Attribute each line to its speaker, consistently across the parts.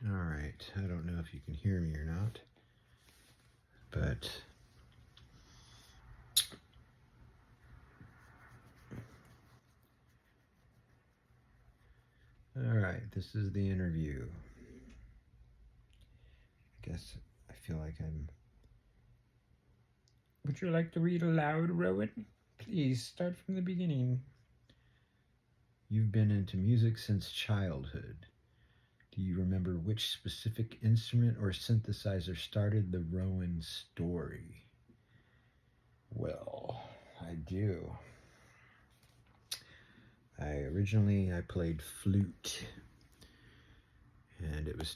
Speaker 1: All right, I don't know if you can hear me or not, but all right, this is the interview. I guess I feel like I'm. Would you like to read aloud, Rowan? Please start from the beginning. You've been into music since childhood. Do you remember which specific instrument or synthesizer started the Rowan story? Well, I do. I played flute, and it was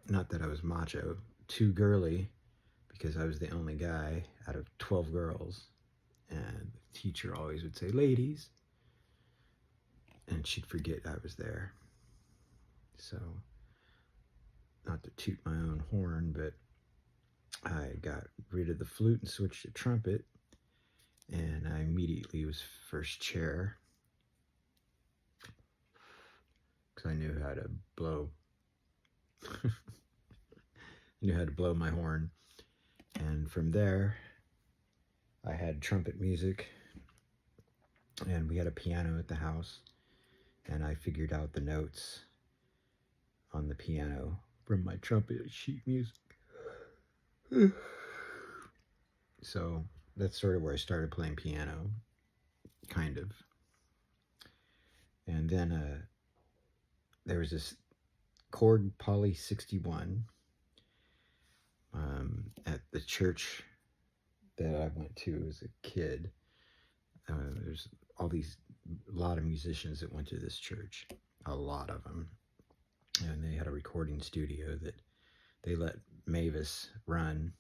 Speaker 1: not that I was macho, too girly, because I was the only guy out of 12 girls, and the teacher always would say, ladies, and she'd forget I was there. So, not to toot my own horn, but I got rid of the flute and switched to trumpet, and I immediately was first chair, because I knew how to blow. I knew how to blow my horn. And from there, I had trumpet music, and we had a piano at the house, and I figured out the notes on the piano from my trumpet sheet music. So that's sort of where I started playing piano, kind of. And then there was this Korg Poly 61 at the church that I went to as a kid. There's a lot of musicians that went to this church, a lot of them. And they had a recording studio that they let Mavis run.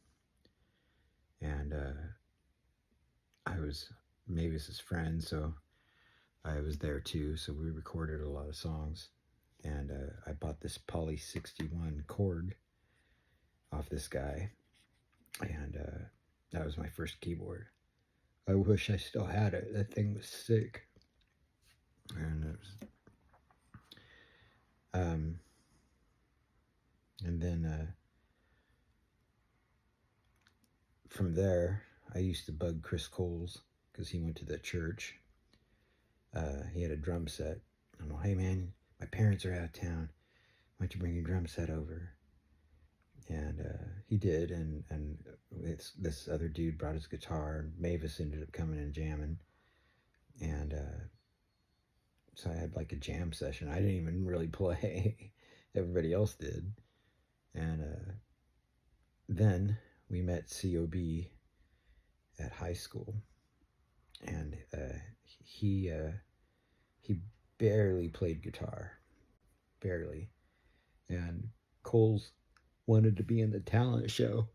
Speaker 1: And I was Mavis's friend, so I was there too. So we recorded a lot of songs. And I bought this Poly 61 Korg off this guy. And that was my first keyboard. I wish I still had it. That thing was sick. And it was, and then from there, I used to bug Chris Coles because he went to the church. He had a drum set. I'm like, hey man, my parents are out of town. Why don't you bring your drum set over? And he did, and this other dude brought his guitar, and Mavis ended up coming and jamming. And so I had like a jam session. I didn't even really play. Everybody else did. And then we met COB at high school. And he barely played guitar. Barely. And Coles wanted to be in the talent show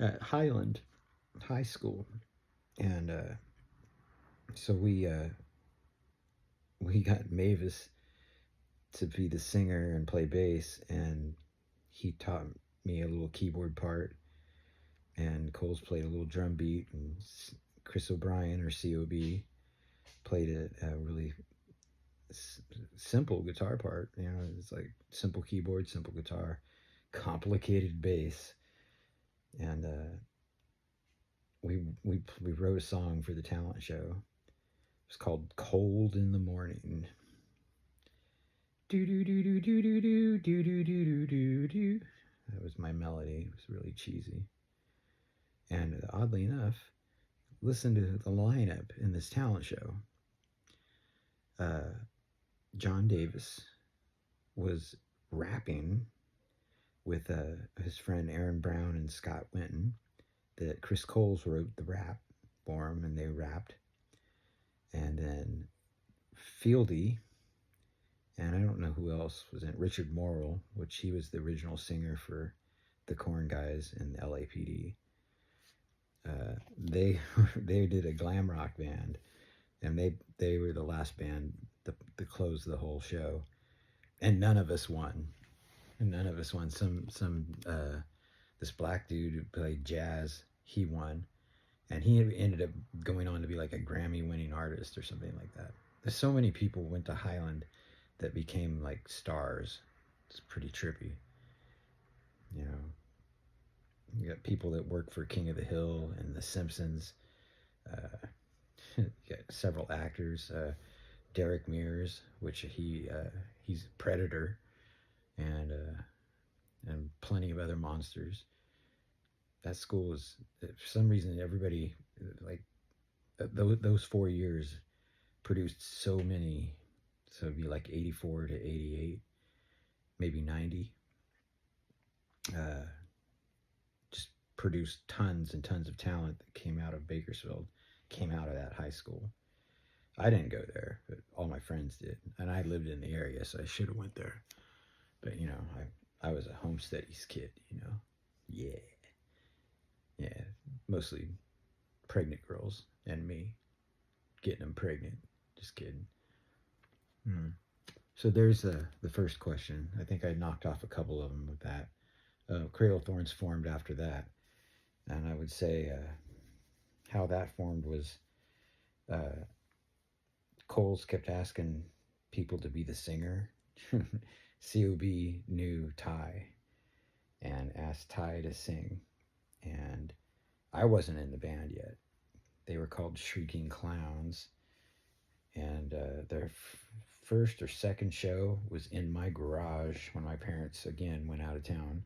Speaker 1: at Highland High School. And so we got Mavis to be the singer and play bass, and he taught me a little keyboard part, and Coles played a little drum beat, and Chris O'Brien, or COB, played a really simple guitar part. You know, it's like simple keyboard, simple guitar, complicated bass. And we wrote a song for the talent show. It's called Cold in the Morning. Do do do do do do do do do do do do. That was my melody. It was really cheesy. And oddly enough, listen to the lineup in this talent show. John Davis was rapping with his friend Aaron Brown and Scott Winton. That Chris Coles wrote the rap for him, and they rapped. And then Fieldy, and I don't know who else was in it, Richard Morrill, which he was the original singer for the Korn guys in LAPD. They did a glam rock band, and they were the last band to close the whole show, and none of us won. Some this black dude who played jazz, he won, and he ended up going on to be like a Grammy-winning artist or something like that. There's so many people went to Highland that became like stars. It's pretty trippy. You know, you got people that work for King of the Hill and The Simpsons. Uh, you got several actors. Derek Mears, which he's Predator, and plenty of other monsters. That school is, for some reason, everybody, like, those 4 years produced so many. So it'd be like 84 to 88, maybe 90. Uh, just produced tons and tons of talent that came out of Bakersfield, came out of that high school. I didn't go there, but all my friends did, and I lived in the area, so I should have went there. But I was a home studies kid. Yeah, yeah, mostly pregnant girls and me getting them pregnant. Just kidding. Hmm. So there's the first question. I think I knocked off a couple of them with that. Cradle Thorns formed after that, and I would say how that formed was uh, Coles kept asking people to be the singer. Cob knew Ty and asked Ty to sing, and I wasn't in the band yet. They were called Shrieking Clowns, and their first or second show was in my garage when my parents again went out of town,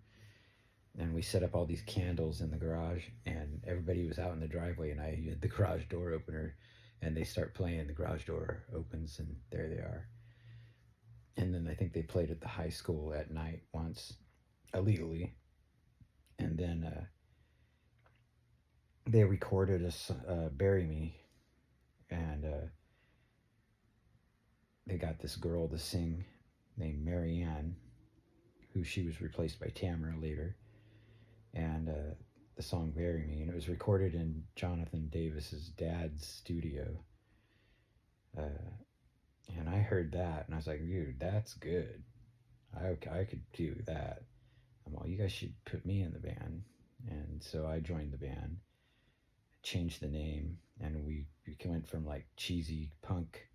Speaker 1: and we set up all these candles in the garage, and everybody was out in the driveway, and I had the garage door opener, and they start playing, the garage door opens, and there they are. And then I think they played at the high school at night once, illegally, and then they recorded us Bury Me, and they got this girl to sing named Marianne, who she was replaced by Tamara later, and the song Bury Me, and it was recorded in Jonathan Davis's dad's studio. Uh, and I heard that, and I was like, dude, that's good. I could do that. I'm all, you guys should put me in the band. And so I joined the band, changed the name, and we went from like cheesy punk,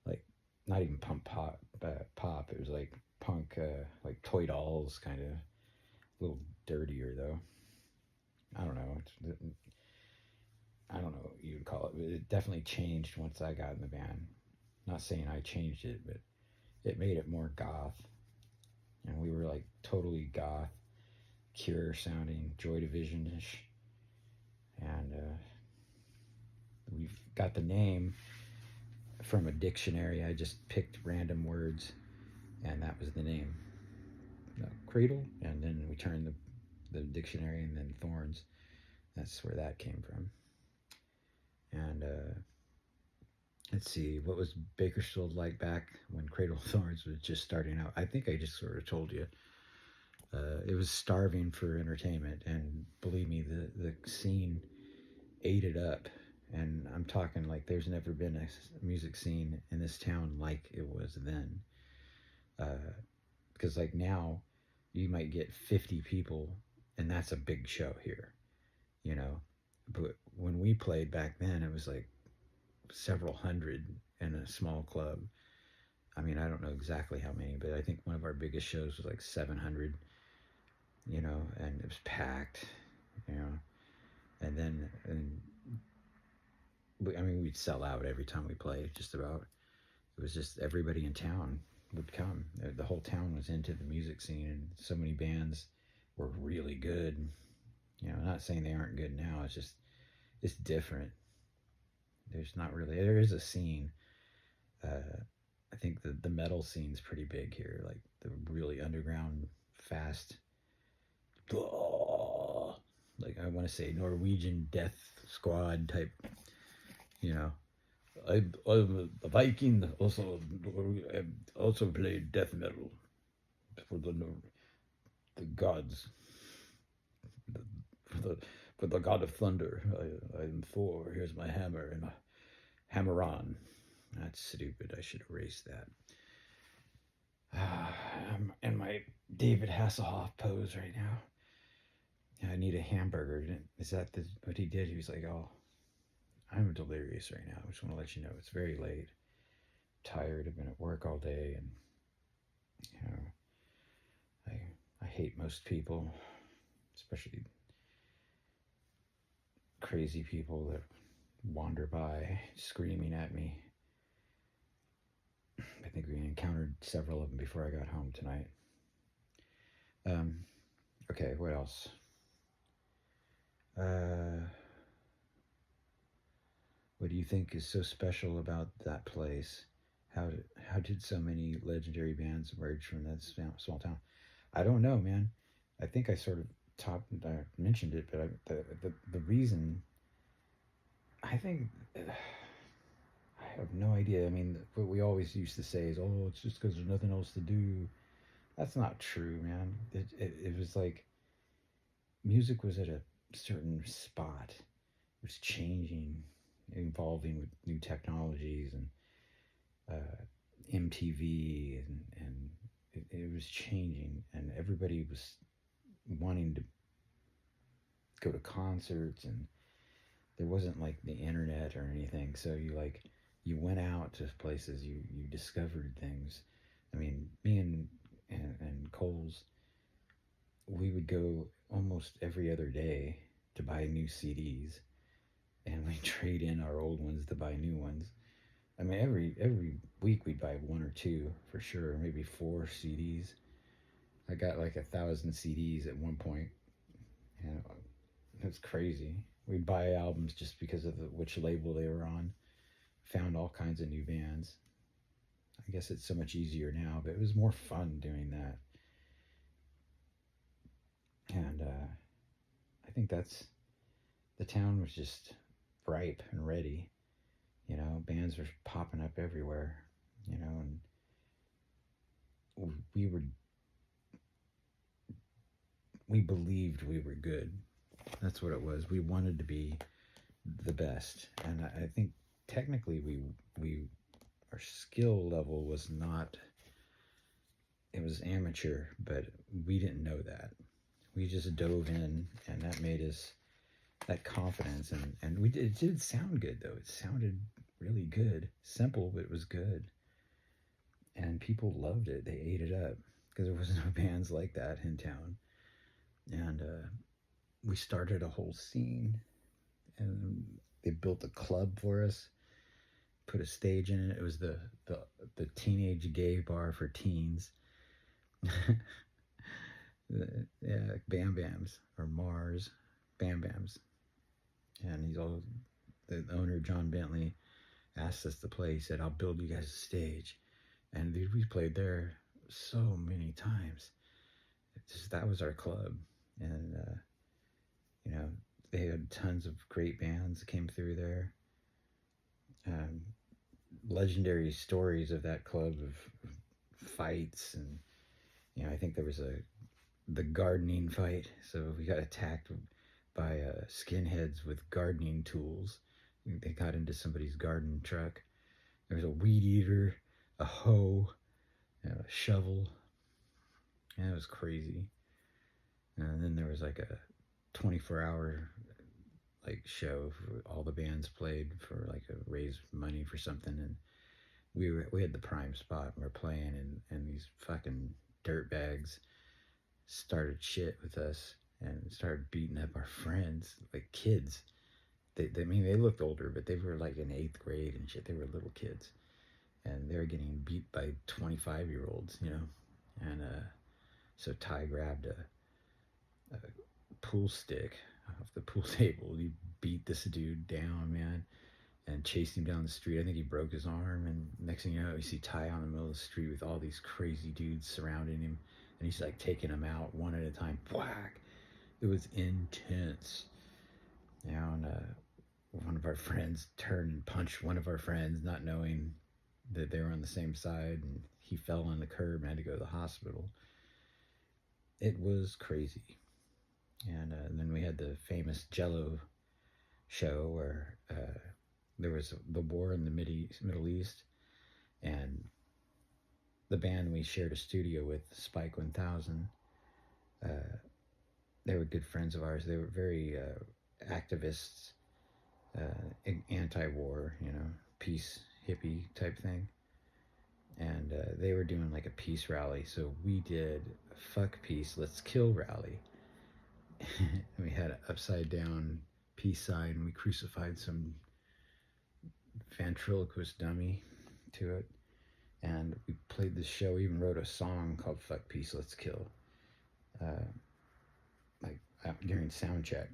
Speaker 1: like not even punk pop, pop. It was like punk, like Toy Dolls, kind of a little dirtier though. I don't know. I don't know what you would call it, but it definitely changed once I got in the band. Not saying I changed it, but it made it more goth, and we were like totally goth, Cure sounding, Joy Division ish, and we've got the name from a dictionary. I just picked random words, and that was the name. Cradle, and then we turned the dictionary, and then Thorns. That's where that came from. And let's see, what was Bakersfield like back when Cradle of Thorns was just starting out? I think I just sort of told you. It was starving for entertainment, and believe me, the scene ate it up. And I'm talking like there's never been a music scene in this town like it was then. Because like now, you might get 50 people, and that's a big show here, you know. But when we played back then, it was like several hundred in a small club. I mean, I don't know exactly how many, but I think one of our biggest shows was like 700, and it was packed, you know. And then, I mean, we'd sell out every time we played, just about. It was just everybody in town would come. The whole town was into the music scene, and so many bands were really good. I'm not saying they aren't good now. It's different. There is a scene. I think the metal scene's pretty big here, like the really underground, fast, like I want to say Norwegian death squad type. I'm a Viking. Also played death metal for the gods. For the god of thunder. I am Thor. Here's my hammer and a hammer on. That's stupid. I should erase that. I'm in my David Hasselhoff pose right now. I need a hamburger. Is that what he did? He was like, oh, I'm delirious right now. I just want to let you know it's very late. Tired. I've been at work all day, and hate most people, especially crazy people that wander by screaming at me. I think we encountered several of them before I got home tonight. Okay, what else? What do you think is so special about that place? How did so many legendary bands emerge from that small town? I don't know, man. I think I sort of mentioned it, but the reason I think I have no idea. I mean, what we always used to say is, "Oh, it's just because there's nothing else to do." That's not true, man. It was like music was at a certain spot. It was changing, evolving with new technologies and MTV, and it was changing, and everybody was wanting to go to concerts, and there wasn't like the internet or anything, so you went out to places, you discovered things. I mean, me and Coles, we would go almost every other day to buy new CDs, and we trade in our old ones to buy new ones. I mean, every week we'd buy one or two for sure, maybe 4 CDs. I got like 1,000 CDs at one point. You know, it's crazy. We'd buy albums just because of which label they were on. Found all kinds of new bands. I guess it's so much easier now, but it was more fun doing that. And I think the town was just ripe and ready. You know, bands were popping up everywhere. You know, and we believed we were good. That's what it was. We wanted to be the best, and I think technically our skill level was not. It was amateur, but we didn't know that. We just dove in, and that made us that confidence, and it did sound good though. It sounded really good, simple, but it was good, and people loved it. They ate it up because there was no bands like that in town, and we started a whole scene, and they built a club for us, put a stage in it. It was the teenage gay bar for teens. Yeah, Bam Bams or Mars, Bam Bams, and the owner John Bentley asked us to play. He said, "I'll build you guys a stage," and dude, we played there so many times. That was our club, and you know, they had tons of great bands that came through there. Legendary stories of that club of fights, and you know, I think there was the gardening fight. So we got attacked by skinheads with gardening tools. They got into somebody's garden truck. There was a weed eater, a hoe, a shovel. And it was crazy. And then there was like a 24-hour like show for all the bands played for like a raise money for something, and we had the prime spot, and we're playing, and these fucking dirtbags started shit with us and started beating up our friends like kids. I mean, they looked older, but they were like in 8th grade and shit. They were little kids, and they were getting beat by 25-year-olds, you know. And so Ty grabbed a pool stick off the pool table. He beat this dude down, man, and chased him down the street. I think he broke his arm, and next thing you know, you see Ty on the middle of the street with all these crazy dudes surrounding him, and he's like taking them out one at a time. Whack! It was intense. You know, and one of our friends turned and punched one of our friends, not knowing that they were on the same side, and he fell on the curb and had to go to the hospital. It was crazy. And then we had the famous Jello show where there was the war in the Middle East, and the band we shared a studio with, Spike 1000, they were good friends of ours. They were very activists, anti-war, you know, peace hippie type thing. and they were doing like a peace rally. So we did a fuck peace, let's kill rally. And we had an upside down peace sign, and we crucified some ventriloquist dummy to it. And we played this show. We even wrote a song called "Fuck Peace, Let's Kill," like during sound check.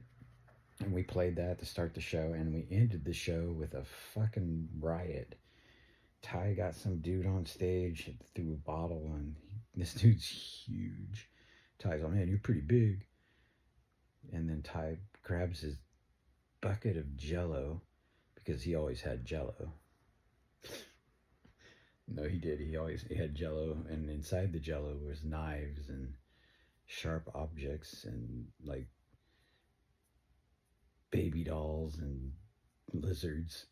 Speaker 1: And we played that to start the show, and we ended the show with a fucking riot. Ty got some dude on stage, threw a bottle, and this dude's huge. Ty's like, man, you're pretty big. And then Ty grabs his bucket of Jello, because he always had Jello. No, he did. He had Jello, and inside the Jello was knives and sharp objects and like baby dolls and lizards.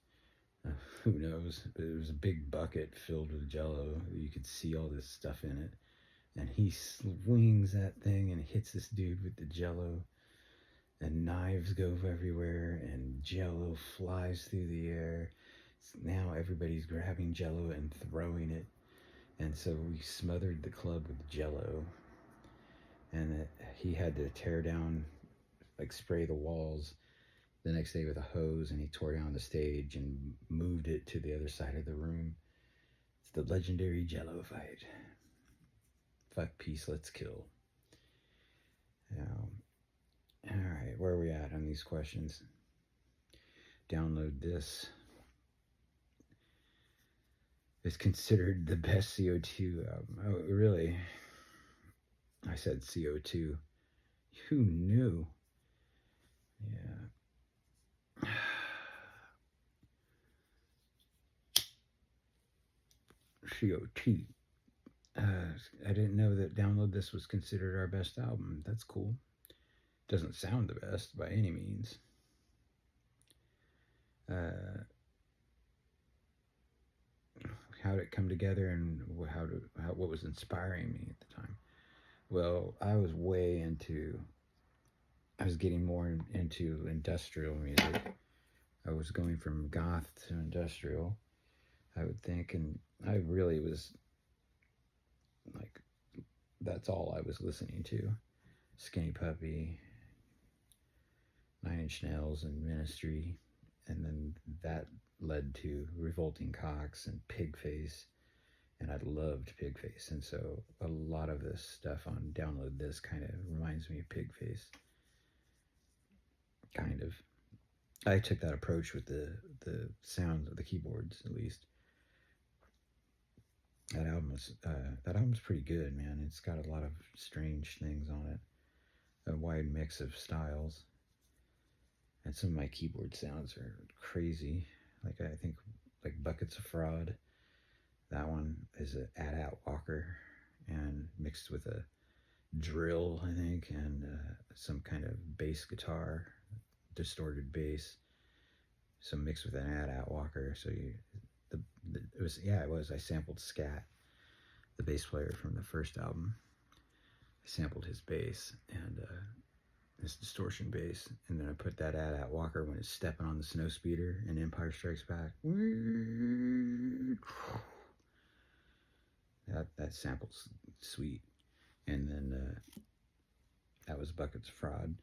Speaker 1: Who knows? But it was a big bucket filled with Jello. You could see all this stuff in it, and he swings that thing and hits this dude with the Jello, and knives go everywhere, and Jello flies through the air. Now everybody's grabbing Jello and throwing it, and so we smothered the club with Jello, and he had to tear down, like spray the walls the next day with a hose, and he tore down the stage and moved it to the other side of the room. It's the legendary Jello fight. Fuck peace, let's kill. All right, where are we at on these questions? Download This is considered the best CO2 album. Oh, really? I said CO2. Who knew? Yeah. CO2. I didn't know that Download This was considered our best album. That's cool. Doesn't sound the best by any means. How did it come together, and what was inspiring me at the time? Well, I was getting more into industrial music. I was going from goth to industrial, I would think, and I really was like, that's all I was listening to. Skinny Puppy, Nine Inch Nails, and Ministry, and then that led to Revolting Cocks and Pigface, and I loved Pigface, and so a lot of this stuff on Download This kind of reminds me of Pigface. Kind of. I took that approach with the sound of the keyboards, at least. That album's pretty good, man. It's got a lot of strange things on it, a wide mix of styles, and some of my keyboard sounds are crazy. Like, I think like Buckets of Fraud. That one is an AT-AT Walker, and mixed with a drill, I think, and some kind of bass guitar, distorted bass. So mixed with an AT-AT Walker. So it was. I sampled Scat, the bass player from the first album. I sampled his bass and this distortion bass, and then I put that AT-AT Walker when it's stepping on the snow speeder in Empire Strikes Back. That sample's sweet. And then that was Buckets of Fraud.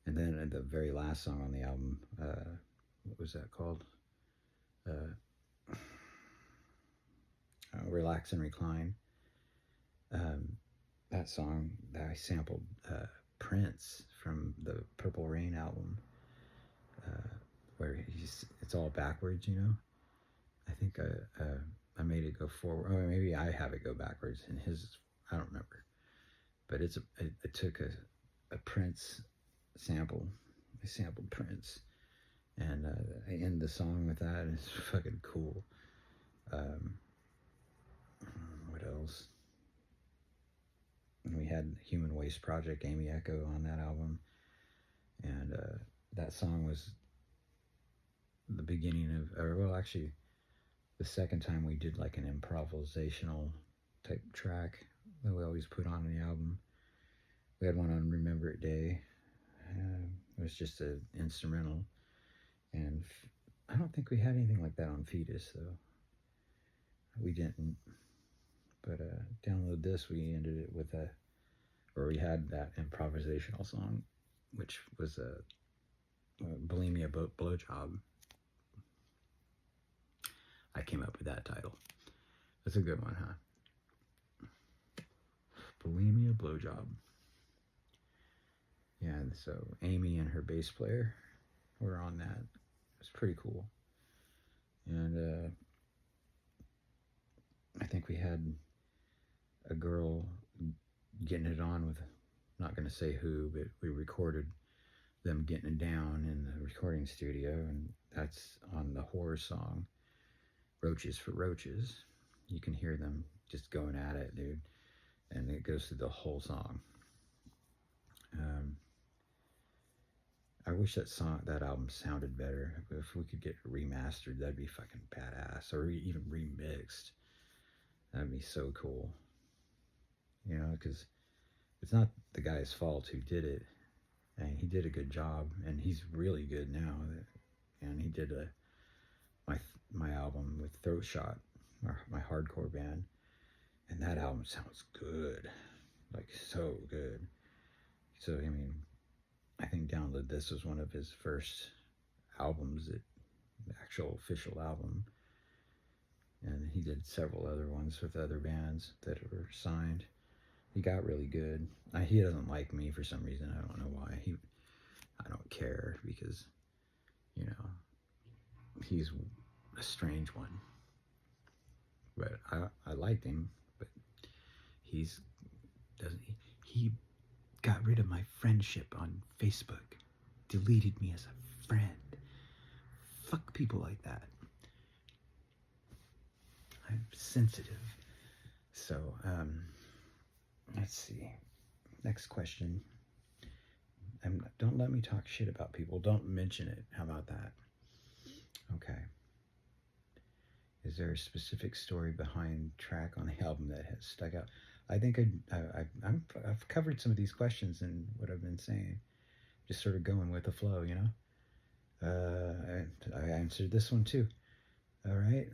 Speaker 1: And then the very last song on the album, what was that called? Relax and Recline. That song that I sampled Prince from the Purple Rain album, where it's all backwards, you know. I think I made it go forward. Or maybe I have it go backwards, and his, I don't remember. But I took a Prince sample. I sampled Prince, and I end the song with that, and it's fucking cool. What else? And we had Human Waste Project, Amy Echo, on that album, and that song was the beginning of, actually, the second time we did like an improvisational type track that we always put on the album. We had one on Remember It Day. It was just an instrumental, and I don't think we had anything like that on Fetus, though. We didn't. But download this, we ended it with we had that improvisational song, which was a bulimia blowjob. I came up with that title. That's a good one, huh? Bulimia blowjob. Yeah, and so Amy and her bass player were on that. It was pretty cool. And I think we had a girl getting it on with, not going to say who, but we recorded them getting it down in the recording studio, and that's on the horror song Roaches for Roaches. You can hear them just going at it, dude, and it goes through the whole song. I wish that album sounded better. If we could get it remastered, that'd be fucking badass, or even remixed. That'd be so cool. You know, because it's not the guy's fault who did it, and he did a good job, and he's really good now. And he did my album with Throat Shot, my hardcore band, and that album sounds good, like so good. So I mean, I think Download This was one of his first albums, the actual official album, and he did several other ones with other bands that were signed. He got really good. He doesn't like me for some reason. I don't know why. I don't care, because, you know, he's a strange one. But I liked him, but he got rid of my friendship on Facebook, deleted me as a friend. Fuck people like that. I'm sensitive. So, let's see. Next question. Don't let me talk shit about people. Don't mention it. How about that? Okay. Is there a specific story behind track on the album that has stuck out? I think I've covered some of these questions in what I've been saying. Just sort of going with the flow, you know? I answered this one too. All right.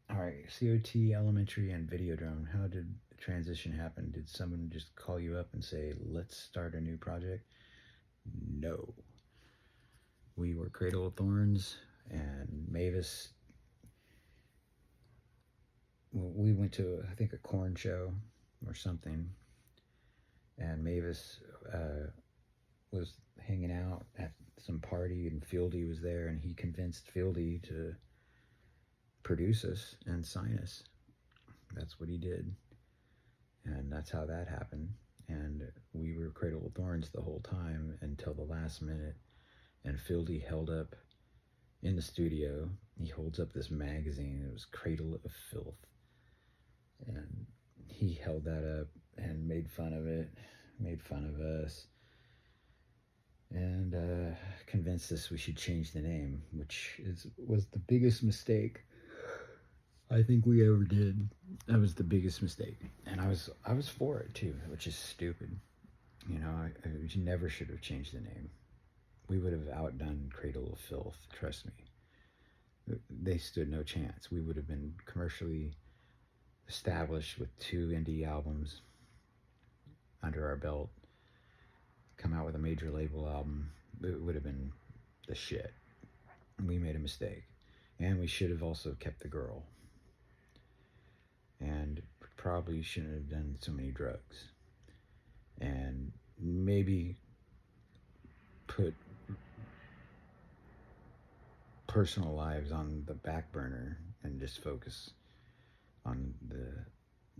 Speaker 1: COT, Elementary, and Videodrone. How did the transition happen? Did someone just call you up and say, let's start a new project? No. We were Cradle of Thorns, and Mavis. We went to, I think, a corn show or something, and Mavis was hanging out at some party, and Fieldy was there, and he convinced Fieldy to produce us and sign us. That's what he did, and that's how that happened. And we were Cradle of Thorns the whole time until the last minute, and Fieldy held up in the studio, he holds up this magazine. It was Cradle of Filth, and he held that up and made fun of it, made fun of us, and convinced us we should change the name, which was the biggest mistake I think we ever did. That was the biggest mistake, and I was for it too, which is stupid. You know, you never should have changed the name. We would have outdone Cradle of Filth, trust me. They stood no chance. We would have been commercially established with 2 indie albums under our belt, come out with a major label album. It would have been the shit. We made a mistake, and we should have also kept the girl, and probably shouldn't have done so many drugs, and maybe put personal lives on the back burner and just focus on the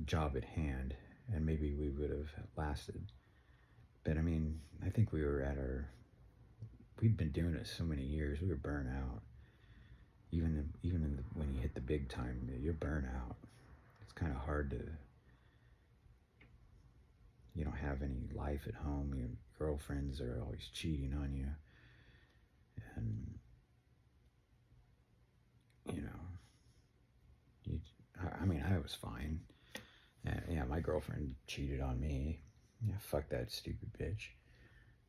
Speaker 1: job at hand, and maybe we would have lasted. But I mean, I think we'd been doing it so many years, we were burnt out. Even when you hit the big time, you're burnt out. It's kind of hard to, you don't have any life at home. Your girlfriends are always cheating on you, and you know, I mean, I was fine. Yeah, my girlfriend cheated on me. Yeah, fuck that stupid bitch.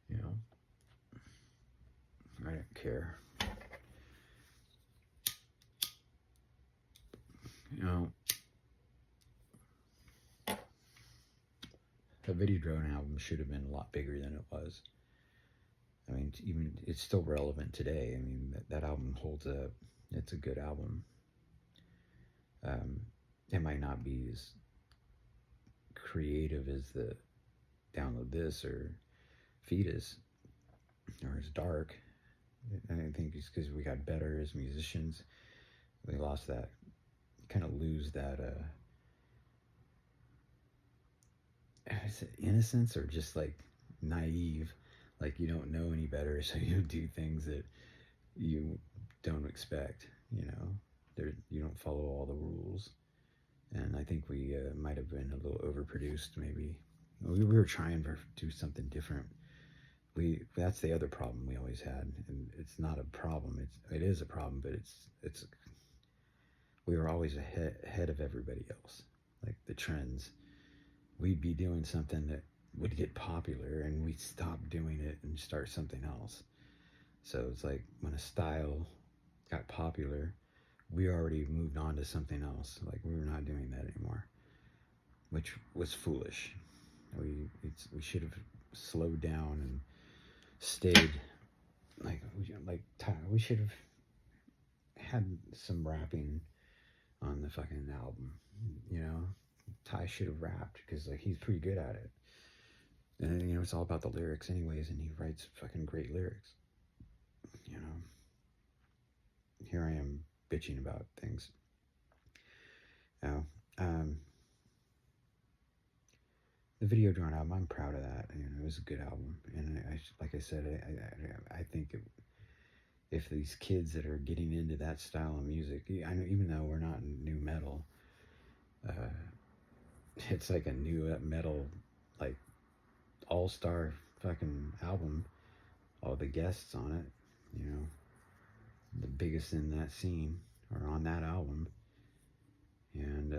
Speaker 1: You know, I don't care. You know, The Videodrone album should have been a lot bigger than it was. I mean, even it's still relevant today. I mean, that album holds up. It's a good album. It might not be as creative as the Download This or Fetus, or as dark. I think it's because we got better as musicians. We lost that, kind of lose that, is it innocence or just like naive? Like you don't know any better, so you do things that you don't expect. You don't follow all the rules. And I think we might have been a little overproduced. Maybe we were trying to do something different. That's the other problem we always had, and it's not a problem. It is a problem, but it's we were always ahead of everybody else. Like the trends, we'd be doing something that would get popular, and we'd stop doing it and start something else. So it's like when a style got popular, we already moved on to something else. Like we were not doing that anymore, which was foolish. We should have slowed down and stayed. We should have had some rapping on the fucking album. Ty should have rapped because like he's pretty good at it. And it's all about the lyrics anyways, and he writes fucking great lyrics. Here I am bitching about things. Now, the Videodrone album, I'm proud of that. It was a good album, and like I said, I think if these kids that are getting into that style of music, even though we're not in new metal, it's like a new metal, like all-star fucking album. All the guests on it, the biggest in that scene are on that album, and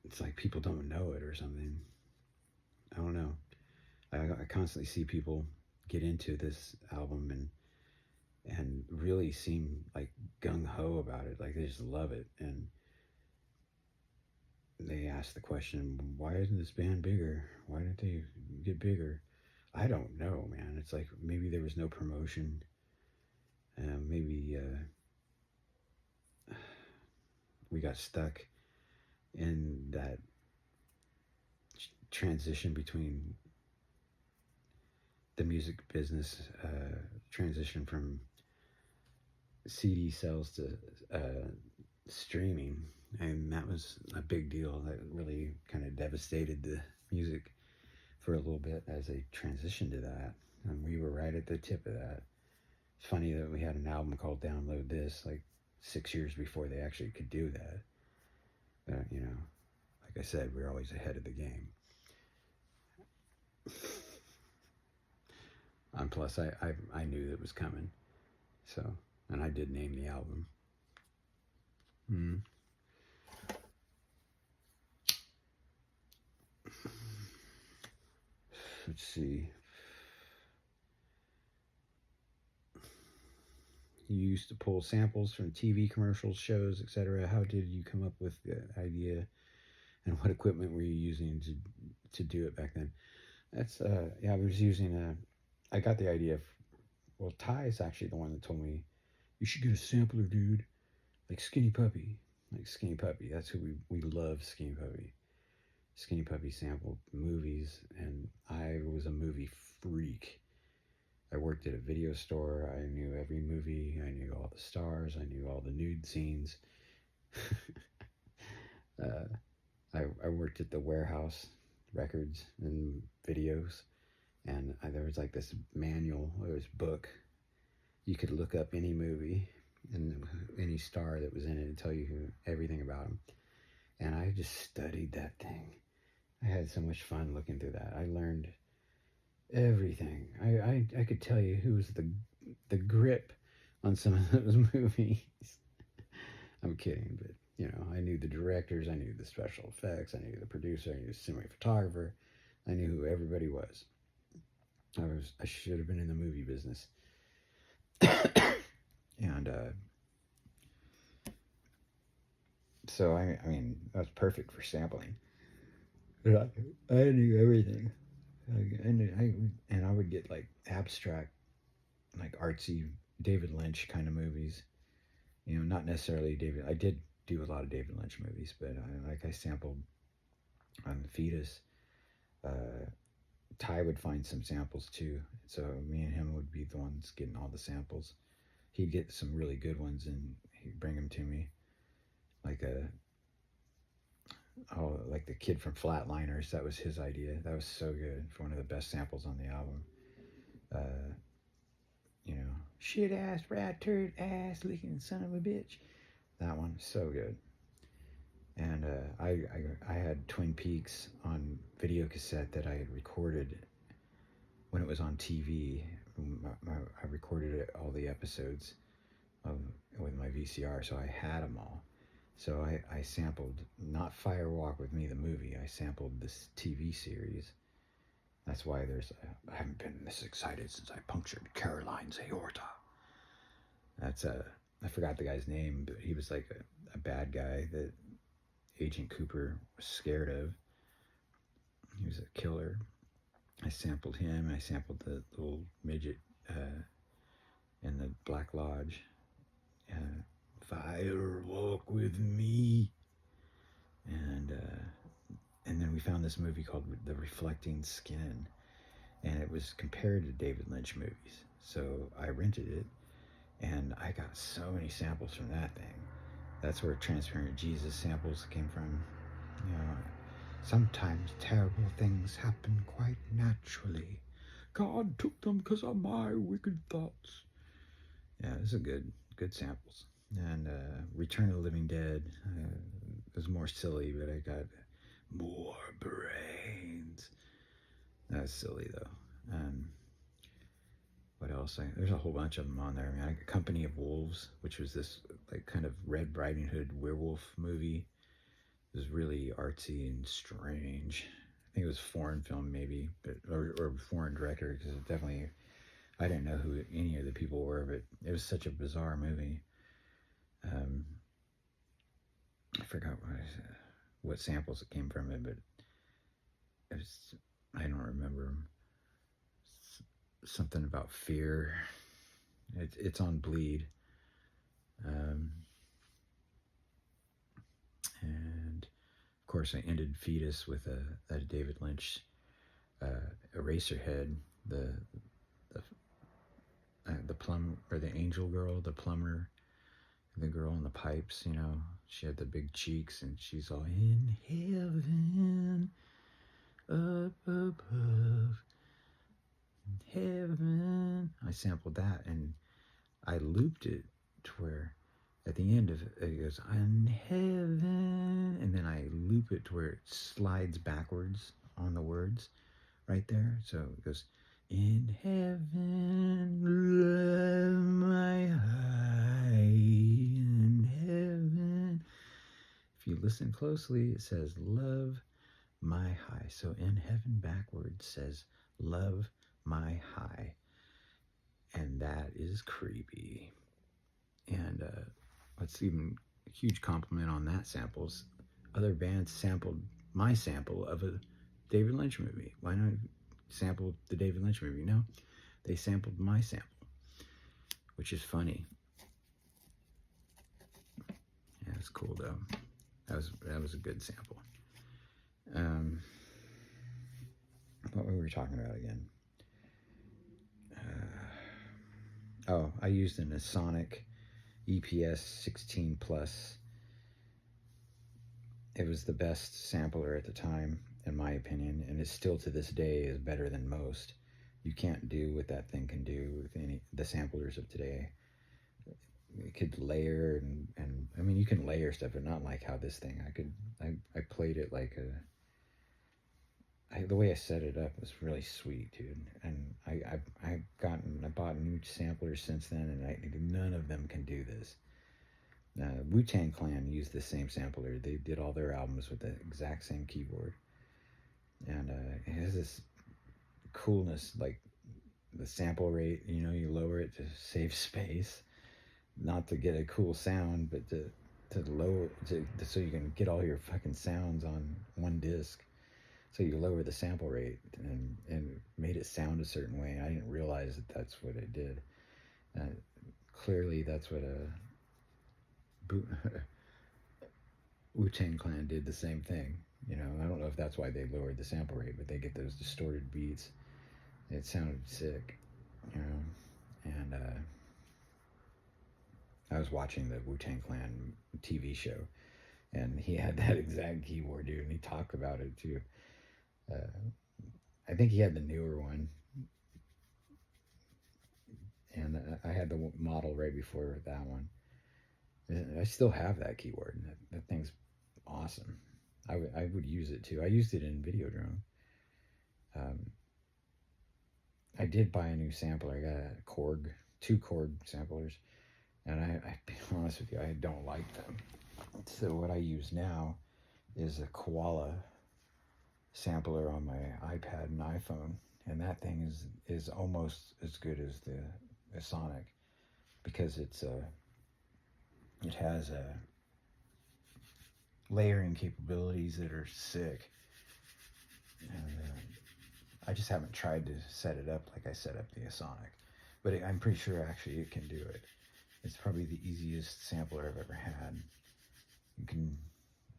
Speaker 1: it's like people don't know it or something. I don't know. I constantly see people get into this album and really seem like gung-ho about it, like they just love it, and they ask the question, why isn't this band bigger? Why didn't they get bigger? I don't know, man. It's like maybe there was no promotion. Maybe we got stuck in that transition between the music business, transition from CD sales to streaming, and that was a big deal. That really kind of devastated the music for a little bit as they transitioned to that, and we were right at the tip of that. It's funny that we had an album called Download This like 6 years before they actually could do that. But like I said, we're always ahead of the game. And plus, I knew that was coming. So, and I did name the album. Let's see. You used to pull samples from TV commercials, shows, etc. How did you come up with the idea, and what equipment were you using to do it back then? That's I was using I got the idea. Well, Ty is actually the one that told me you should get a sampler, dude, like Skinny Puppy. That's who we love. Skinny Puppy. Skinny Puppy sampled movies, and I was a movie freak. I worked at a video store. I knew every movie. I knew all the stars. I knew all the nude scenes. I worked at the warehouse, records and videos, and there was like this manual, or this book. You could look up any movie and any star that was in it and tell you everything about them. And I just studied that thing. I had so much fun looking through that. I learned everything. I could tell you who was the grip on some of those movies. I'm kidding, but I knew the directors, I knew the special effects, I knew the producer, I knew the cinematographer, I knew who everybody was. I should have been in the movie business. And so I mean, that was perfect for sampling. I knew everything. And I would get like abstract, like artsy David Lynch kind of movies. You know, not necessarily David. I did do a lot of David Lynch movies, but I sampled on the Fetus. Uh, Ty would find some samples too, so me and him would be the ones getting all the samples. He'd get some really good ones and he'd bring them to me, like like the kid from Flatliners. That was his idea. That was so good for one of the best samples on the album. Uh, shit ass rat turd ass licking son of a bitch. That one so good. And I had Twin Peaks on video cassette that I had recorded when it was on TV. I recorded all the episodes with my VCR, so I had them all. So I sampled not Firewalk with Me the movie. I sampled this TV series. That's why I haven't been this excited since I punctured Caroline's aorta. I forgot the guy's name, but he was like a bad guy that Agent Cooper was scared of. He was a killer. I sampled him. I sampled the little midget in the Black Lodge. Firewalk with me. And then we found this movie called The Reflecting Skin, and it was compared to David Lynch movies. So I rented it, and I got so many samples from that thing. That's where Transparent Jesus samples came from. You know, sometimes terrible things happen quite naturally. God took them because of my wicked thoughts. Yeah, this is good samples. And Return of the Living Dead was more silly, but I got more brains. That's silly though. What else? There's a whole bunch of them on there. I mean, Company of Wolves, which was this like kind of Red Riding Hood werewolf movie. It was really artsy and strange. I think it was foreign film maybe, but or foreign director, because it definitely, I didn't know who any of the people were, but it was such a bizarre movie. I forgot what samples it came from it, but I don't remember them. Something about fear. It's on Bleed. And of course, I ended Fetus with a David Lynch Eraserhead, the plum or the angel girl, the plumber, the girl in the pipes. You know, she had the big cheeks, and she's all in heaven, up above, heaven. I sampled that, and I looped it to where at the end of it, it goes, in heaven, and then I loop it to where it slides backwards on the words right there. So it goes, in heaven, love my high, in heaven. If you listen closely, it says, love my high. So in heaven backwards says, love my high. And that is creepy. And what's even a huge compliment on that samples, other bands sampled my sample of a David Lynch movie. Why not sample the David Lynch movie? No, they sampled my sample, which is funny. Yeah, it's cool though. That was a good sample. What were we talking about again? I used an Asonic EPS 16 Plus. It was the best sampler at the time, in my opinion, and it still to this day is better than most. You can't do what that thing can do with the samplers of today. It could layer and I mean, you can layer stuff, but not like how this thing. I played it like the way I set it up was really sweet, dude. And I bought new samplers since then, and none of them can do this. Wu-Tang Clan used the same sampler. They did all their albums with the exact same keyboard, and it has this coolness, like the sample rate. You know, you lower it to save space, not to get a cool sound, but to lower so you can get all your fucking sounds on one disc. So you lower the sample rate and made it sound a certain way. I didn't realize that that's what it did. Clearly, that's what a Wu-Tang Clan did the same thing. You know, I don't know if that's why they lowered the sample rate, but they get those distorted beats. It sounded sick, you know. And I was watching the Wu-Tang Clan TV show, and he had that exact keyboard, dude, and he talked about it too. I think he had the newer one, and I had the model right before that one. I still have that keyboard. That thing's awesome. I would use it too. I used it in Videodrone. I did buy a new sampler. I got a Korg, 2 Korg samplers, and I be honest with you, I don't like them. So what I use now is a Koala sampler on my iPad and iPhone, and that thing is almost as good as the Sonic, because it has layering capabilities that are sick. And I just haven't tried to set it up like I set up the Sonic, but I'm pretty sure actually it can do it. It's probably the easiest sampler I've ever had.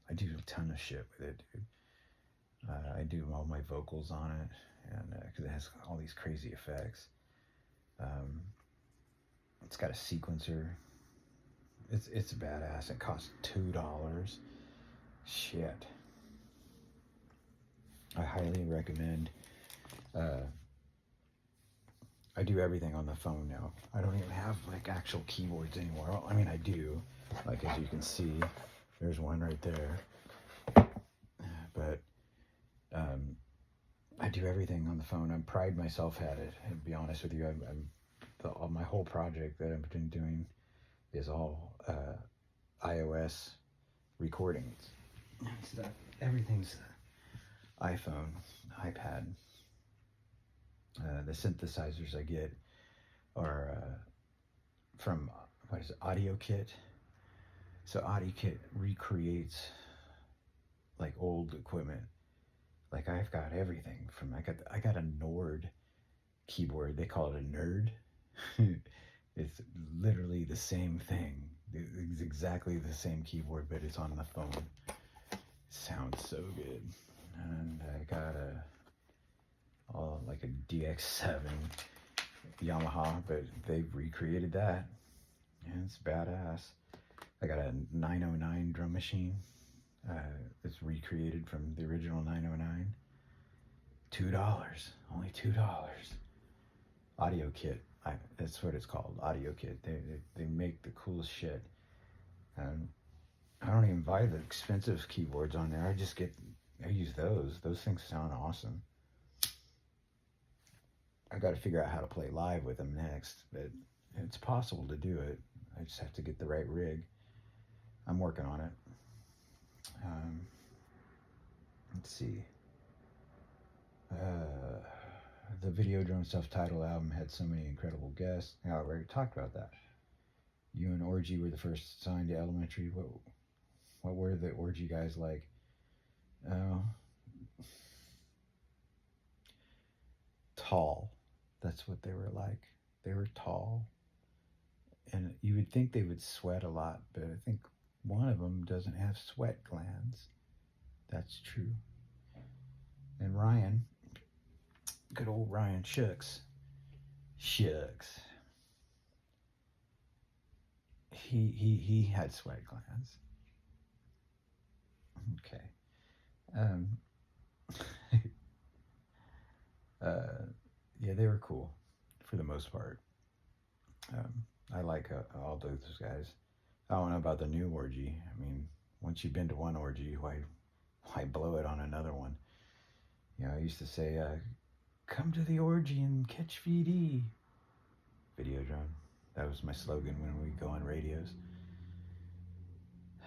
Speaker 1: I do a ton of shit with it, dude. I do all my vocals on it, and because it has all these crazy effects. It's got a sequencer. It's badass. It costs $2. Shit. I highly recommend. I do everything on the phone now. I don't even have like actual keyboards anymore. Well, I mean, I do. Like, as you can see, there's one right there. But I do everything on the phone. I pride myself at it. And to be honest with you, my whole project that I've been doing is all iOS recordings and stuff. Everything's iPhone, iPad. The synthesizers I get are from, what is it, AudioKit. So AudioKit recreates like old equipment. Like, I've got everything from, I got a Nord keyboard. They call it a Nerd. It's literally the same thing. It's exactly the same keyboard, but it's on the phone. It sounds so good. And I got like a DX7 Yamaha, but they've recreated that, and it's badass. I got a 909 drum machine. It's recreated from the original 909. $2, only $2. AudioKit, that's what it's called, AudioKit. They make the coolest shit. I don't even buy the expensive keyboards on there. I use those. Those things sound awesome. I got to figure out how to play live with them next, but it's possible to do it. I just have to get the right rig. I'm working on it. Let's see. The Videodrone self-titled album had so many incredible guests. Yeah, I already talked about that. You and Orgy were the first signed to Elementary. What were the Orgy guys like? Tall. That's what they were like. They were tall. And you would think they would sweat a lot, but I think one of them doesn't have sweat glands. That's true. And Ryan, good old Ryan Shucks. He had sweat glands. Okay. Yeah, they were cool for the most part. I like all those guys. I don't know about the new orgy. I mean, once you've been to one orgy, why blow it on another one? You know, I used to say, come to the orgy and catch VD. Videodrone. That was my slogan when we go on radios.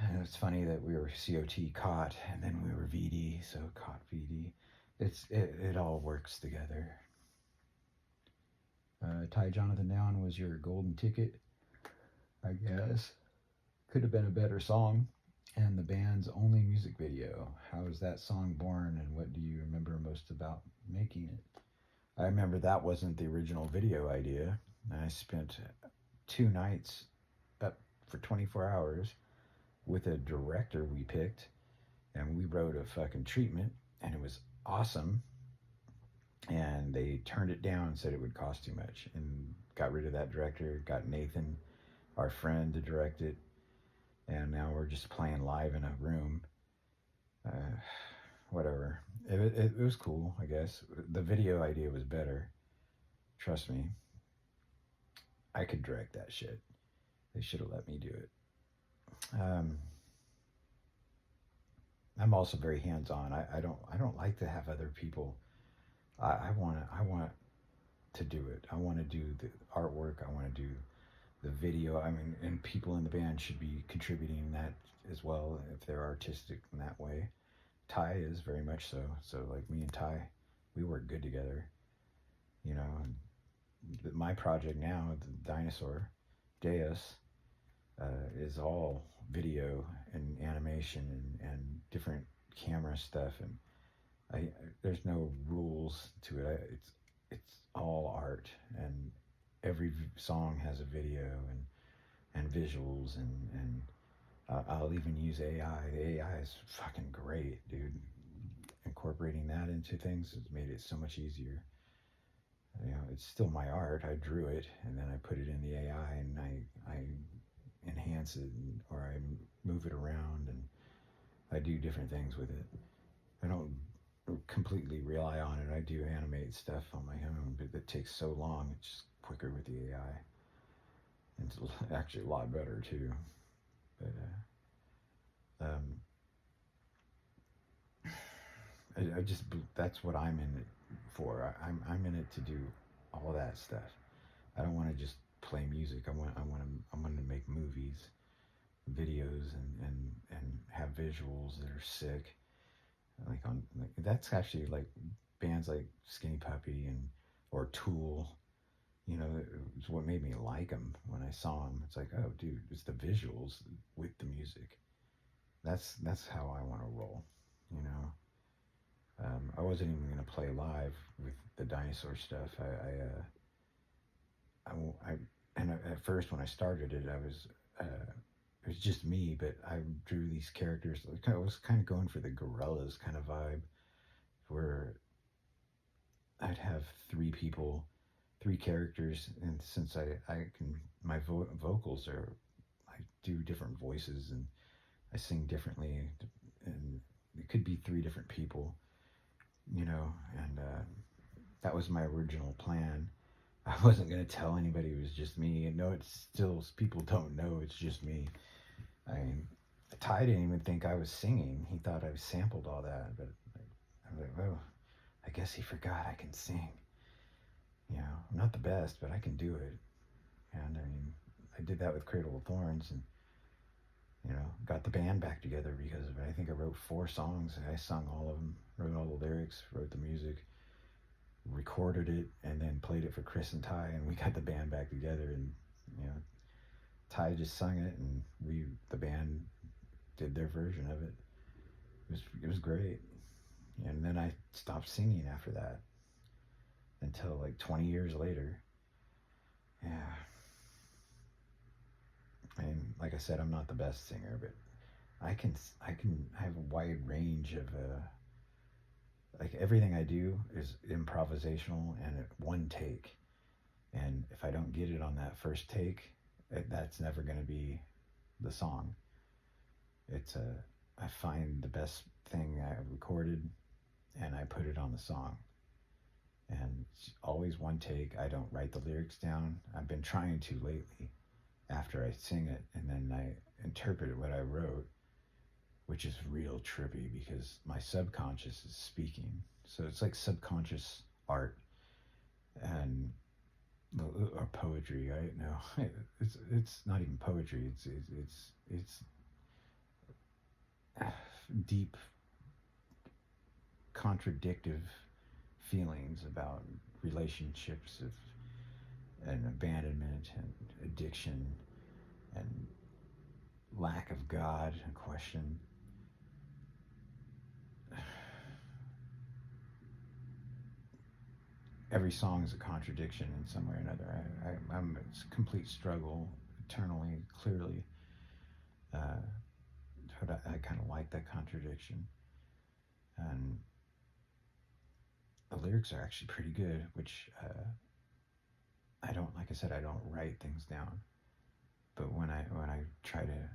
Speaker 1: And it's funny that we were COT caught, and then we were VD, so caught VD. It all works together. Ty Jonathan Down was your golden ticket, I guess. Could have been a better song. and the band's only music video. How was that song born, and what do you remember most about making it? I remember that wasn't the original video idea. I spent 2 nights up for 24 hours with a director we picked, and we wrote a fucking treatment, and it was awesome. And they turned it down and said it would cost too much, and got rid of that director, got Nathan, our friend, to direct it, and now we're just playing live in a room. Uh, Whatever. It was cool, I guess. The video idea was better. Trust me. I could direct that shit. They should have let me do it. I'm also very hands-on. I don't like to have other people. I want to do it. I want to do the artwork. I want to do the video. I mean, and people in the band should be contributing that as well if they're artistic in that way. Ty is very much so. So like me and Ty, we work good together. You know, and my project now, the Dinosaur Deus, is all video and animation and different camera stuff, and there's no rules to it. It's all art, and every song has a video and visuals, and I'll even use AI. The AI is fucking great, dude. Incorporating that into things has made it so much easier. You know, it's still my art. I drew it, and then I put it in the AI, and I enhance it, or I move it around, and I do different things with it. I don't completely rely on it. I do animate stuff on my own, but it takes so long. It's just quicker with the AI. And it's actually a lot better too. But I just, that's what I'm in it for. I'm in it to do all that stuff. I don't want to just play music. I want to make movies, videos, and have visuals that are sick. That's actually like bands like Skinny Puppy or Tool. You know, it's what made me like them when I saw them. It's like, oh, dude, it's the visuals with the music. That's how I want to roll. You know, I wasn't even gonna play live with the dinosaur stuff. And at first when I started it, it was just me, but I drew these characters. I was kind of going for the Gorillas kind of vibe, where I'd have three characters, and since I can, my vocals are, I do different voices and I sing differently, and it could be three different people, you know, and that was my original plan. I wasn't going to tell anybody it was just me, and no, it's still, people don't know it's just me. I mean, Ty didn't even think I was singing. He thought I sampled all that, but I was like, well, I guess he forgot I can sing. You know, I'm not the best, but I can do it. And I mean, I did that with Cradle of Thorns, and, you know, got the band back together because of it. I think I wrote 4 songs. I sung all of them, wrote all the lyrics, wrote the music, recorded it, and then played it for Chris and Ty, and we got the band back together. And, you know, Ty just sung it, and the band did their version of it. It was great. And then I stopped singing after that until like 20 years later. Yeah. And like I said, I'm not the best singer, but I can have a wide range of like everything I do is improvisational and at one take. And if I don't get it on that first take, that's never going to be the song. I find the best thing I recorded and I put it on the song. And it's always one take. I don't write the lyrics down. I've been trying to lately after I sing it, and then I interpret what I wrote, which is real trippy because my subconscious is speaking. So it's like subconscious art and or poetry. I know it's not even poetry. It's deep contradictive feelings about relationships and abandonment and addiction and lack of God in question. Every song is a contradiction in some way or another. It's a complete struggle eternally, clearly. Uh, but I kind of like that contradiction. And the lyrics are actually pretty good, which I don't, like I said, I don't write things down. But when I try to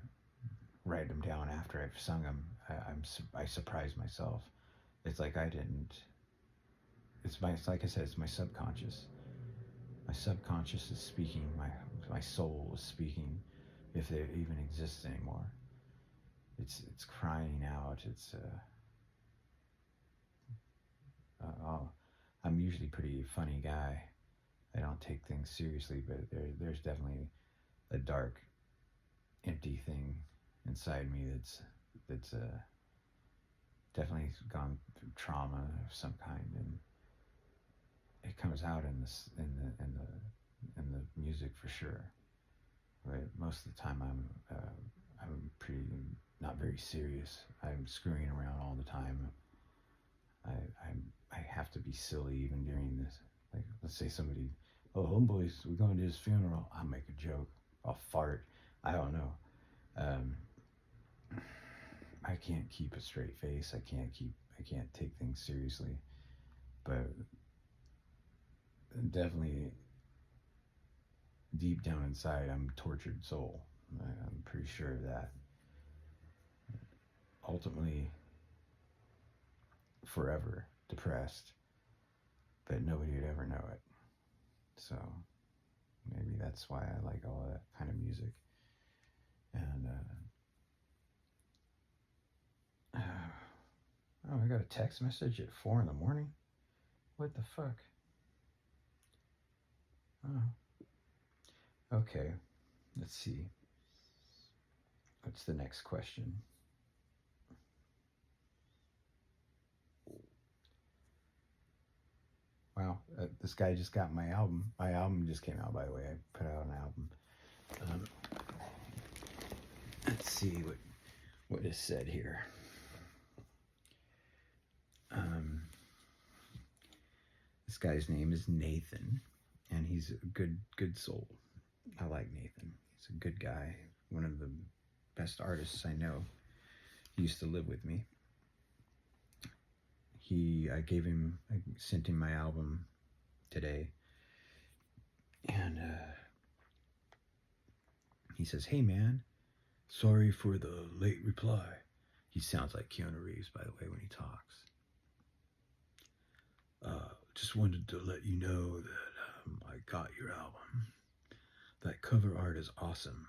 Speaker 1: write them down after I've sung them, I surprise myself. It's like I didn't. It's like I said, it's my subconscious. My subconscious is speaking. My soul is speaking, if it even exists anymore. It's crying out. I'm usually a pretty funny guy. I don't take things seriously, but there's definitely a dark, empty thing inside me that's definitely gone through trauma of some kind, and it comes out in the music for sure. But most of the time, I'm pretty not very serious. I'm screwing around all the time. I have to be silly even during this. Like, let's say somebody, oh, homeboys, we're going to his funeral. I'll make a joke. I'll fart. I don't know. Um, I can't keep a straight face. I can't take things seriously. But definitely deep down inside, I'm a tortured soul. I'm pretty sure of that. Ultimately, forever depressed, but nobody would ever know it. So maybe that's why I like all that kind of music. And oh, I got a text message at 4 in the morning. What the fuck? Oh, okay. Let's see. What's the next question? Wow, this guy just got my album. My album just came out, by the way. I put out an album. Um, let's see what is said here. This guy's name is Nathan, and he's a good soul. I like Nathan. He's a good guy. One of the best artists I know. He used to live with me. I sent him my album today, and he says, "Hey man, sorry for the late reply." He sounds like Keanu Reeves, by the way, when he talks. Just wanted to let you know that I got your album. That cover art is awesome.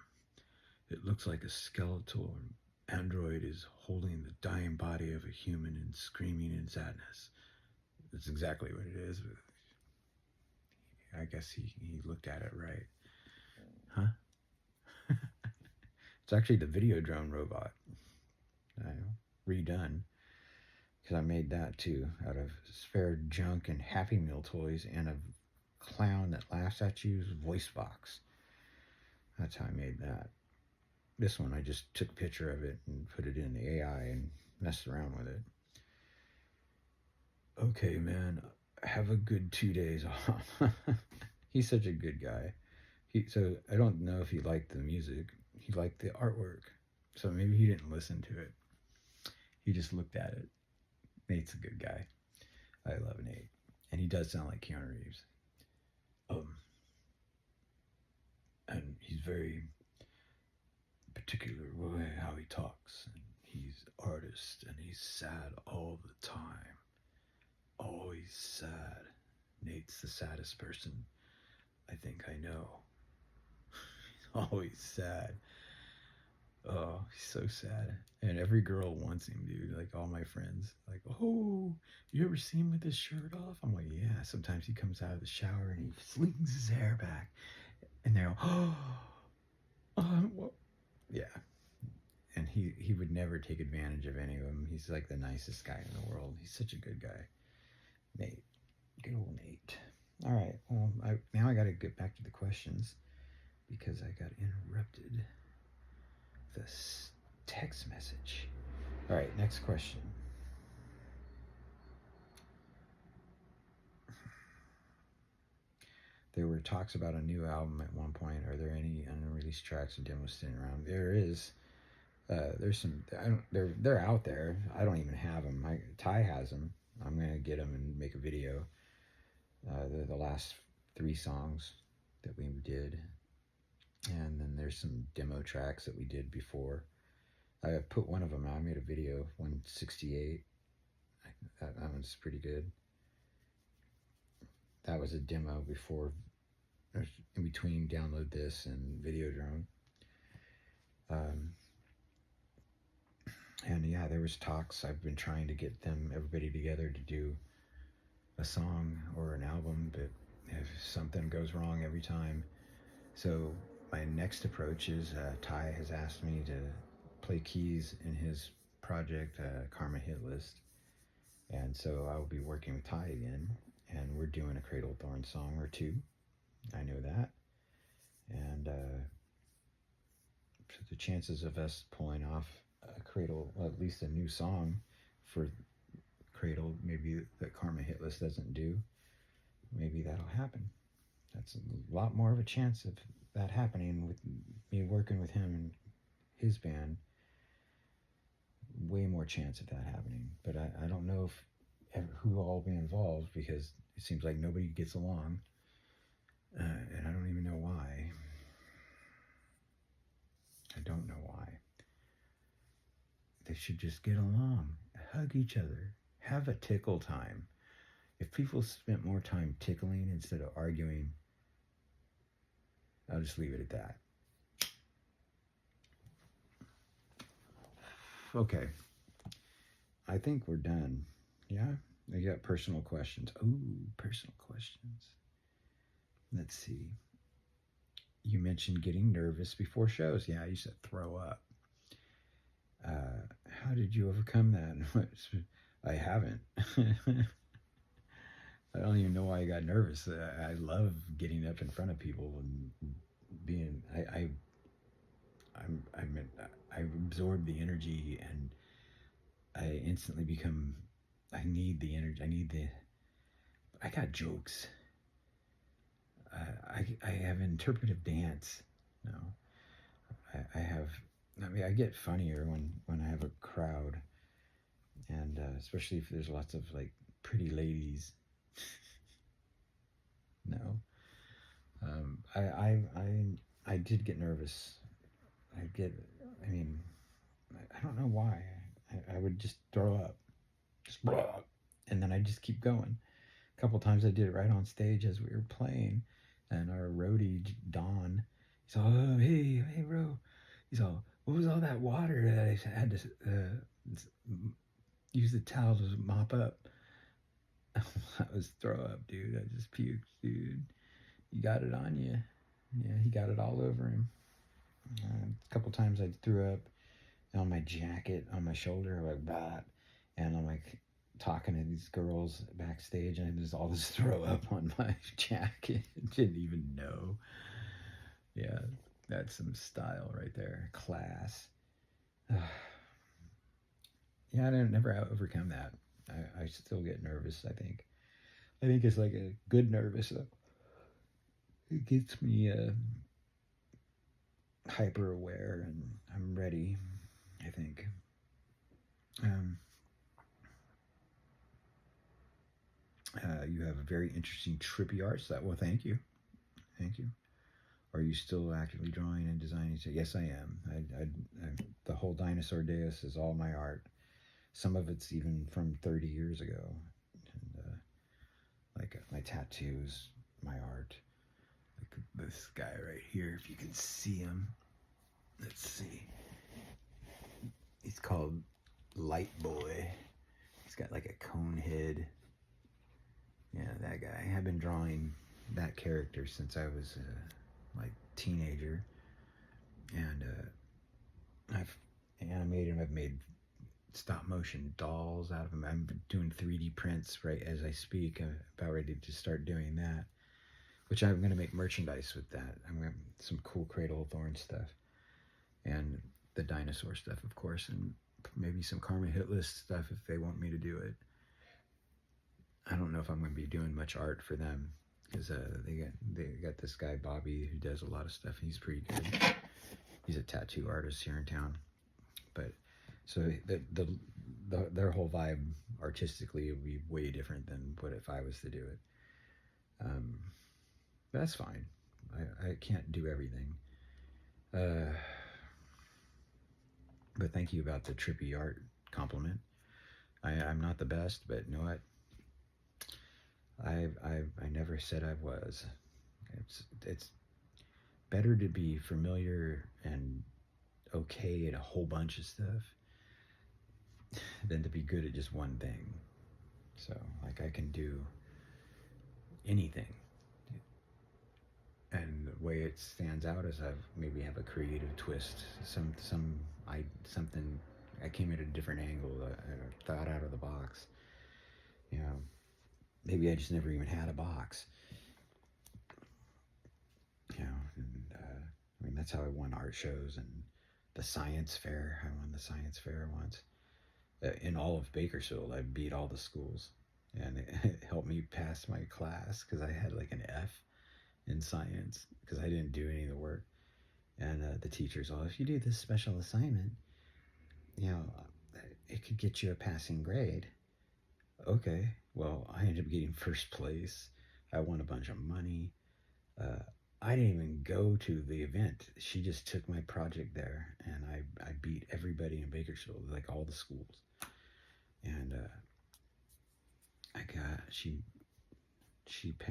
Speaker 1: It looks like a skeletal android is holding the dying body of a human and screaming in sadness. That's exactly what it is. I guess he looked at it right. Huh? It's actually the Videodrone robot. Redone. Because I made that too out of spare junk and Happy Meal toys and a clown that laughs at you's voice box. That's how I made that. This one, I just took a picture of it and put it in the AI and messed around with it. Okay, man, have a good 2 days off. He's such a good guy. So I don't know if he liked the music. He liked the artwork. So maybe he didn't listen to it. He just looked at it. Nate's a good guy. I love Nate. And he does sound like Keanu Reeves. And he's very particular way how he talks. And he's artist and he's sad all the time. Always sad. Nate's the saddest person I think I know. He's always sad. Oh, he's so sad. And every girl wants him, dude. Like all my friends. Like, oh, you ever see him with his shirt off? I'm like, yeah. Sometimes he comes out of the shower and he flings his hair back. And they're all, well, yeah. And he would never take advantage of any of them. He's like the nicest guy in the world. He's such a good guy. Nate. Good old Nate. All right. Well, now I got to get back to the questions because I got interrupted. this text message. All right, next question. There were talks about a new album at one point. Are there any unreleased tracks or demos sitting around? There is. There's some. They're out there. I don't even have them. Ty has them. I'm gonna get them and make a video. They're the last 3 songs that we did, and then there's some demo tracks that we did before. I put one of them out. I made a video, 168. That one's pretty good. That was a demo before, in between Download This and Videodrone. And yeah, there was talks. I've been trying to get everybody together to do a song or an album, but if something goes wrong every time. So my next approach is Ty has asked me to play keys in his project, Karma Hit List. And so I will be working with Ty again, and we're doing a Cradle of Thorns song or 2. I know that. And so the chances of us pulling off a Cradle, well, at least a new song for Cradle, maybe that Karma Hit List doesn't do, maybe that'll happen. That's a lot more of a chance of that happening with me working with him and his band. Way more chance of that happening. But I don't know who all will be involved, because it seems like nobody gets along. And I don't even know why. I don't know why. They should just get along, hug each other, have a tickle time. If people spent more time tickling instead of arguing, I'll just leave it at that. Okay. I think we're done. Yeah? I got personal questions. Ooh, personal questions. Let's see. You mentioned getting nervous before shows. Yeah, I used to throw up. How did you overcome that? I haven't. I don't even know why I got nervous. I love getting up in front of people and being. I absorb the energy, and I instantly become. I need the energy. I got jokes. I have interpretive dance. No, I have. I mean, I get funnier when I have a crowd, and especially if there's lots of like pretty ladies. No, I did get nervous. I mean, I don't know why. I would just throw up, just blah, and then I just keep going. A couple times I did it right on stage as we were playing, and our roadie Don, he's all, oh, hey bro, he's all, what was all that water that I had to use the towel to mop up? That was throw up, dude. I just puked, dude. You got it on you. Yeah, he got it all over him. A couple times I threw up on my jacket, on my shoulder, like that, and I'm like talking to these girls backstage, and there's all this throw up on my jacket. Didn't even know. Yeah, that's some style right there. Class. Yeah, I never overcome that. I still get nervous, I think. I think it's like a good nervous, though. It gets me hyper aware, and I'm ready, I think. You have a very interesting trippy art style. Well, thank you. Are you still actively drawing and designing? Yes, I am. The whole Dinosaur Deus is all my art. Some of it's even from 30 years ago. And like my tattoos, my art. Like this guy right here, if you can see him. Let's see. He's called Light Boy. He's got like a cone head. Yeah, that guy. I've been drawing that character since I was like teenager, and I've animated him. I've made stop motion dolls out of him. I'm doing 3D prints right as I speak. I'm about ready to start doing that, which I'm going to make merchandise with that. I'm going to have some cool Cradle of Thorns stuff, and the dinosaur stuff, of course, and maybe some Karma Hit List stuff if they want me to do it. I don't know if I'm going to be doing much art for them because they got this guy Bobby who does a lot of stuff. He's pretty good. He's a tattoo artist here in town. But so their whole vibe artistically would be way different than what if I was to do it. That's fine. I can't do everything. But thank you about the trippy art compliment. I'm not the best, but you know what? I never said I was. It's better to be familiar and okay at a whole bunch of stuff than to be good at just one thing. So like I can do anything. And the way it stands out is I've maybe have a creative twist, something I came at a different angle, thought out of the box. You know, maybe I just never even had a box. You know, and I mean that's how I won art shows and the science fair. I won the science fair once. In all of Bakersfield, I beat all the schools, and it helped me pass my class because I had like an F in science because I didn't do any of the work. And the teachers, oh, if you do this special assignment, you know, it could get you a passing grade. Okay, well, I ended up getting first place. I won a bunch of money. I didn't even go to the event. She just took my project there, and I beat everybody in Bakersfield, like all the schools. And she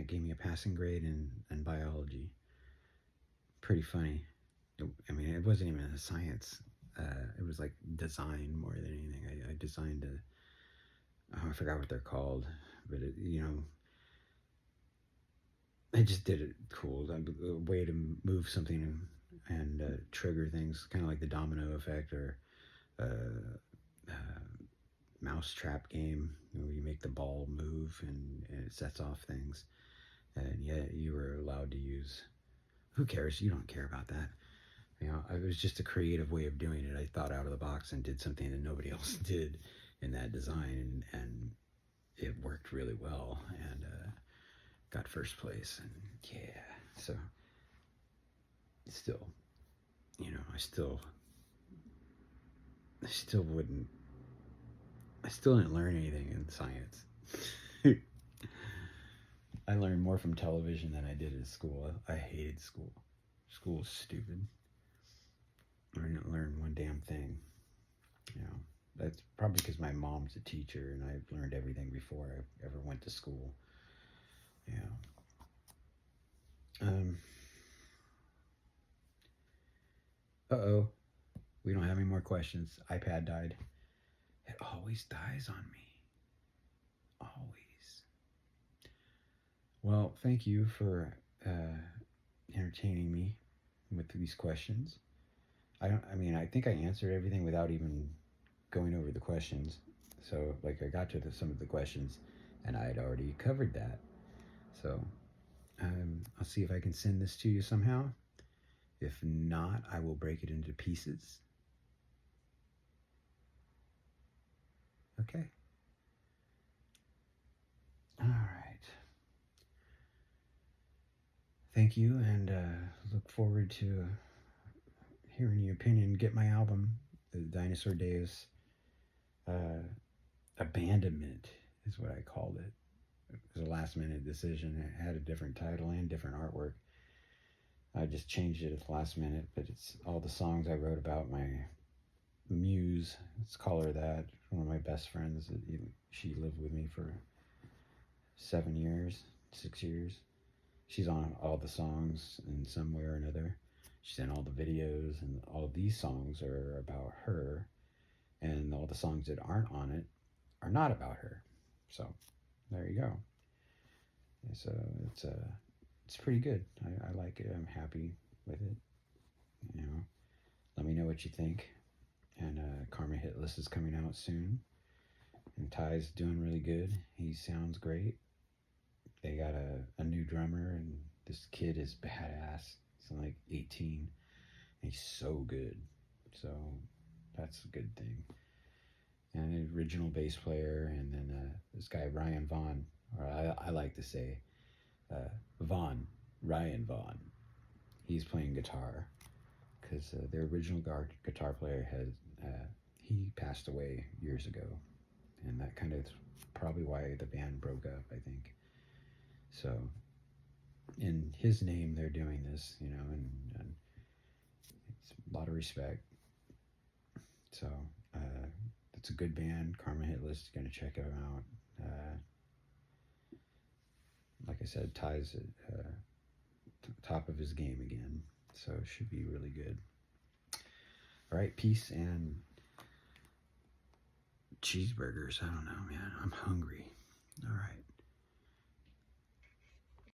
Speaker 1: gave me a passing grade in biology. Pretty funny. I mean, it wasn't even a science. It was like design more than anything. I designed I forgot what they're called, but I just did it cool. A way to move something and trigger things, kind of like the domino effect or mousetrap game, where you make the ball move and it sets off things. And yet you were allowed to use. Who cares? You don't care about that. You know, it was just a creative way of doing it. I thought out of the box and did something that nobody else did in that design, and it worked really well, and got first place. And yeah, so still, you know, I still didn't learn anything in science. I learned more from television than I did at school. I hated school. School was stupid. I didn't learn one damn thing. You know, that's probably because my mom's a teacher and I learned everything before I ever went to school. Yeah. Uh-oh. We don't have any more questions. iPad died. It always dies on me. Always. Well, thank you for entertaining me with these questions. I think I answered everything without even going over the questions. So, like, I got to some of the questions, and I had already covered that. So, I'll see if I can send this to you somehow. If not, I will break it into pieces. Okay. All right. Thank you, and look forward to hearing your opinion. Get my album, The Dinosaur Days. Abandonment is what I called it. It was a last minute decision. It had a different title and different artwork. I just changed it at the last minute, but it's all the songs I wrote about my muse. Let's call her that. One of my best friends. She lived with me for 6 years. She's on all the songs in some way or another. She's in all the videos, and all of these songs are about her, and all the songs that aren't on it are not about her. So there you go. So it's pretty good. I like it. I'm happy with it. You know, let me know what you think. And Karma Hit List is coming out soon. And Ty's doing really good. He sounds great. They got a new drummer, and this kid is badass. He's like 18. And he's so good. So that's a good thing. And an original bass player, and then this guy Ryan Vaughn, or I like to say Ryan Vaughn. He's playing guitar because their original guitar player he passed away years ago, and that kind of probably why the band broke up, I think. So in his name, they're doing this, and it's a lot of respect. So it's a good band. Karma Hit List is going to check them out. Like I said, Ty's at top of his game again, so it should be really good. All right, peace and cheeseburgers. I don't know, man. I'm hungry. All right.